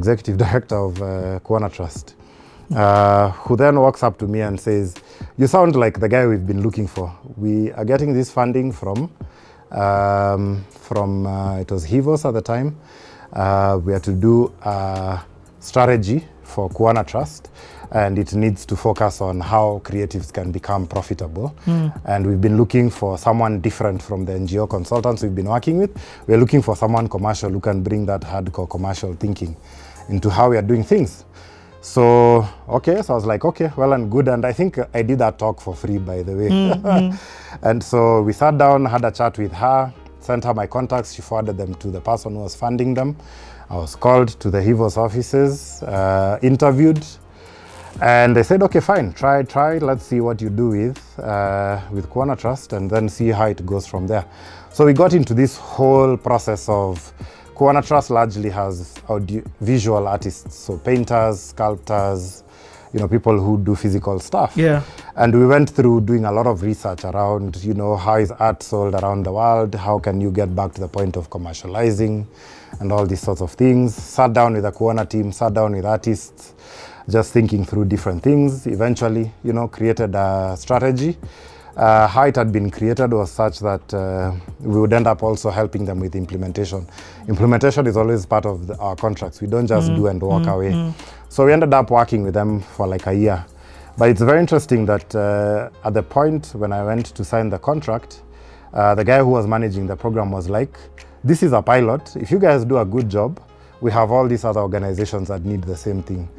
executive director of Kuona Trust, who then walks up to me and says, "You sound like the guy we've been looking for. We are getting this funding from it was Hivos at the time. We had to do a strategy for Kuona Trust, and it needs to focus on how creatives can become profitable. And we've been looking for someone different from the NGO consultants we've been working with. We're looking for someone commercial who can bring that hardcore commercial thinking into how we are doing things." So, okay, so I was like, okay, well and good. And I think I did that talk for free, by the way. And so we sat down, had a chat with her, sent her my contacts. She forwarded them to the person who was funding them. I was called to the Hivos offices, interviewed. And they said, okay, fine, try, let's see what you do with Kuona Trust, and then see how it goes from there. So we got into this whole process of, Kuona Trust largely has visual artists, so painters, sculptors, people who do physical stuff. Yeah. And we went through doing a lot of research around, how is art sold around the world? How can you get back to the point of commercializing and all these sorts of things? Sat down with the Kuona team, sat down with artists, just thinking through different things. Eventually, created a strategy. How it had been created was such that we would end up also helping them with implementation. Implementation is always part of our contracts. We don't just do and walk away. So we ended up working with them for like a year. But it's very interesting that at the point when I went to sign the contract, the guy who was managing the program was like, "This is a pilot. If you guys do a good job, we have all these other organizations that need the same thing."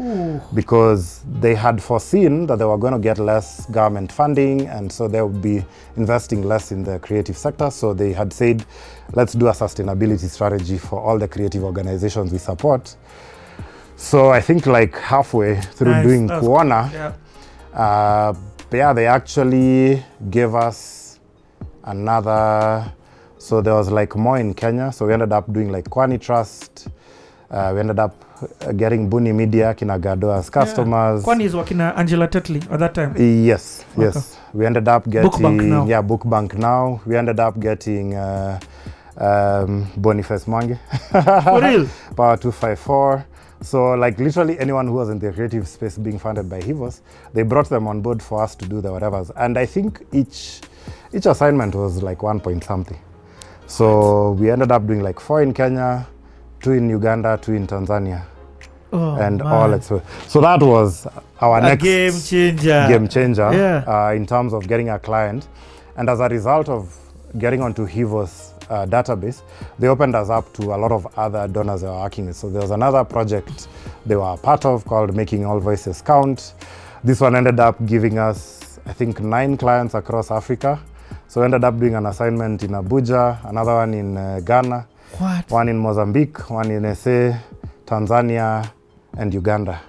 Because they had foreseen that they were going to get less government funding, and so they would be investing less in the creative sector. So they had said, let's do a sustainability strategy for all the creative organizations we support. So I think like halfway through doing Kuona, they actually gave us another, so there was like more in Kenya. So we ended up doing like Kwani Trust. We ended up getting Buni Media, Kinagado as customers. Kwani is working at Angela Tetley at that time? Yes. We ended up getting Book Bank now. We ended up getting Boniface Mwangi. For real? Power 254. So like literally anyone who was in the creative space being funded by Hivos, they brought them on board for us to do the whatevers. And I think each assignment was like 1 point something. So we ended up doing like 4 in Kenya, 2 in Uganda, 2 in Tanzania, and all. So that was our next game changer. In terms of getting a client. And as a result of getting onto Hivos database, they opened us up to a lot of other donors they were working with. So there was another project they were a part of called Making All Voices Count. This one ended up giving us, I think, 9 clients across Africa. So we ended up doing an assignment in Abuja, another one in Ghana, one in Mozambique, one in SA, Tanzania, and Uganda.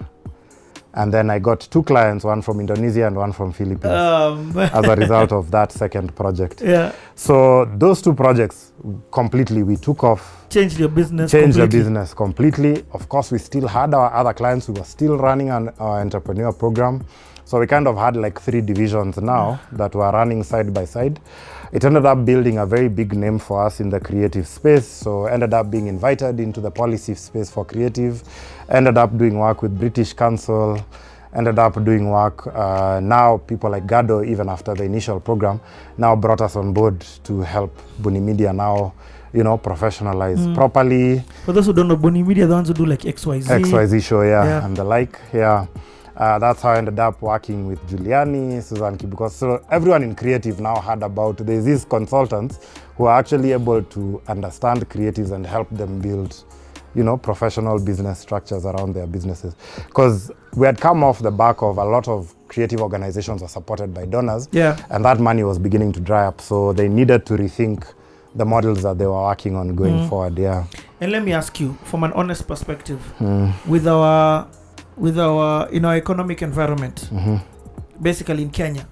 And then I got 2 clients, one from Indonesia and one from Philippines, as a result of that second project. So those 2 projects completely, we took off. Changed the business completely. Of course, we still had our other clients who were still running our entrepreneur program. So we kind of had like 3 divisions now that were running side by side. It ended up building a very big name for us in the creative space. So ended up being invited into the policy space for creative, ended up doing work with British Council, ended up doing work. Now people like Gado, even after the initial program, now brought us on board to help Buni Media now, professionalize properly. For those who don't know, Buni Media, the ones who do like XYZ show, and the like, that's how I ended up working with Giuliani, Susan, because so everyone in creative now heard about, there's these consultants who are actually able to understand creatives and help them build, professional business structures around their businesses. Because we had come off the back of a lot of creative organizations were supported by donors, and that money was beginning to dry up. So they needed to rethink the models that they were working on going forward. And let me ask you, from an honest perspective, with our economic environment, basically in Kenya,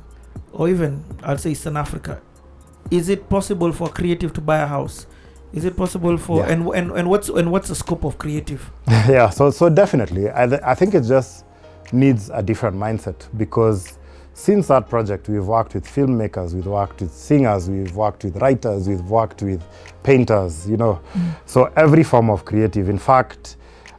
or even I'd say Eastern Africa, is it possible for creative to buy a house? Is it possible for and what's the scope of creative? So definitely, I think it just needs a different mindset, because since that project we've worked with filmmakers, we've worked with singers, we've worked with writers, we've worked with painters, So every form of creative. In fact,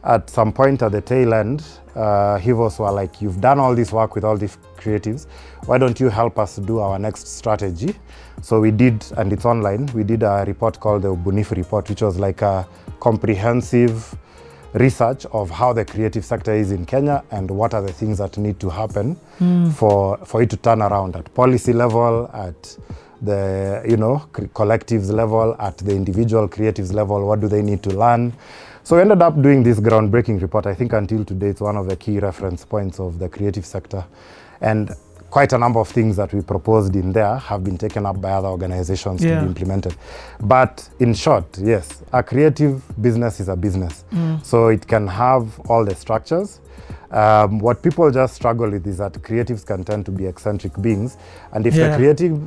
at some point at the tail end, Hivos were like, you've done all this work with all these creatives, why don't you help us do our next strategy? So we did, and it's online, we did a report called the Ubuntu report, which was like a comprehensive research of how the creative sector is in Kenya and what are the things that need to happen for it to turn around at policy level, at the collectives level, at the individual creatives level. What do they need to learn? So we ended up doing this groundbreaking report. I think until today it's one of the key reference points of the creative sector, and quite a number of things that we proposed in there have been taken up by other organizations to be implemented. But in short, yes, a creative business is a business. So it can have all the structures. What people just struggle with is that creatives can tend to be eccentric beings. And if the creative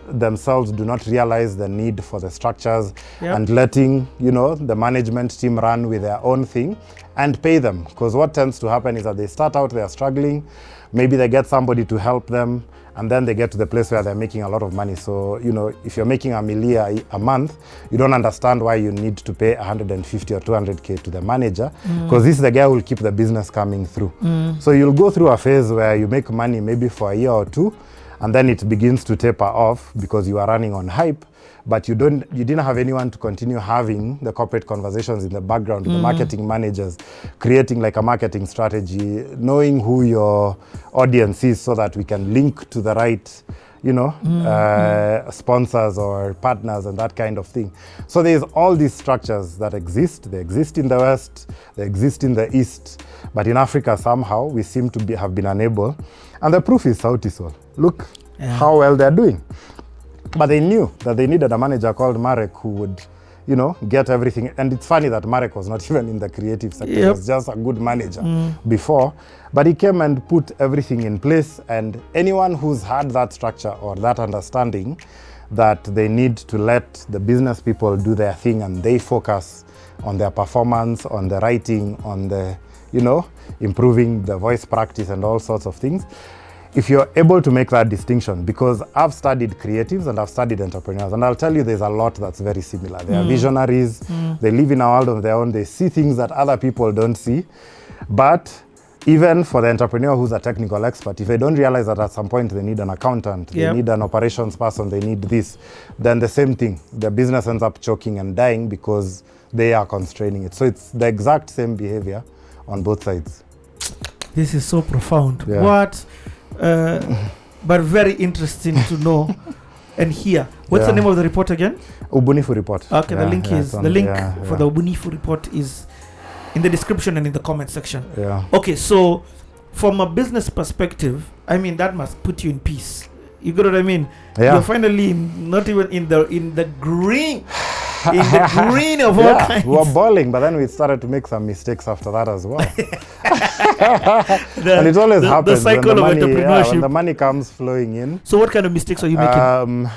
themselves do not realize the need for the structures and letting the management team run with their own thing and pay them, because what tends to happen is that they start out, they are struggling, maybe they get somebody to help them, and then they get to the place where they're making a lot of money. So if you're making $1 million a month, you don't understand why you need to pay 150 or 200K to the manager, because this is the guy who will keep the business coming through. So you'll go through a phase where you make money maybe for a year or two, and then it begins to taper off because you are running on hype, but you didn't have anyone to continue having the corporate conversations in the background with the marketing managers, creating like a marketing strategy, knowing who your audience is so that we can link to the right sponsors or partners and that kind of thing. So there's all these structures that exist. They exist in the West, they exist in the East, but in Africa somehow we seem to have been unable. And the proof is Sauti Sol. Look how well they're doing. But they knew that they needed a manager called Marek who would, get everything. And it's funny that Marek was not even in the creative sector. He was just a good manager before. But he came and put everything in place. And anyone who's had that structure or that understanding that they need to let the business people do their thing and they focus on their performance, on the writing, on the, improving the voice practice and all sorts of things. If you're able to make that distinction, because I've studied creatives and I've studied entrepreneurs, and I'll tell you there's a lot that's very similar. They are visionaries, they live in a world of their own, they see things that other people don't see. But even for the entrepreneur who's a technical expert, if they don't realize that at some point they need an accountant, they need an operations person, they need this, then the same thing, the business ends up choking and dying because they are constraining it. So it's the exact same behavior on both sides. This is so profound. What? But very interesting to know and hear. What's the name of the report again? Ubuntu report. Okay, the link is the link for the Ubuntu report is in the description and in the comment section. Okay, so from a business perspective, I mean that must put you in peace. You get what I mean? You're finally not even in the green. In the green of all kinds. We were balling, but then we started to make some mistakes after that as well. And it always happens. The cycle of entrepreneurship. when the money comes flowing in. So what kind of mistakes are you making?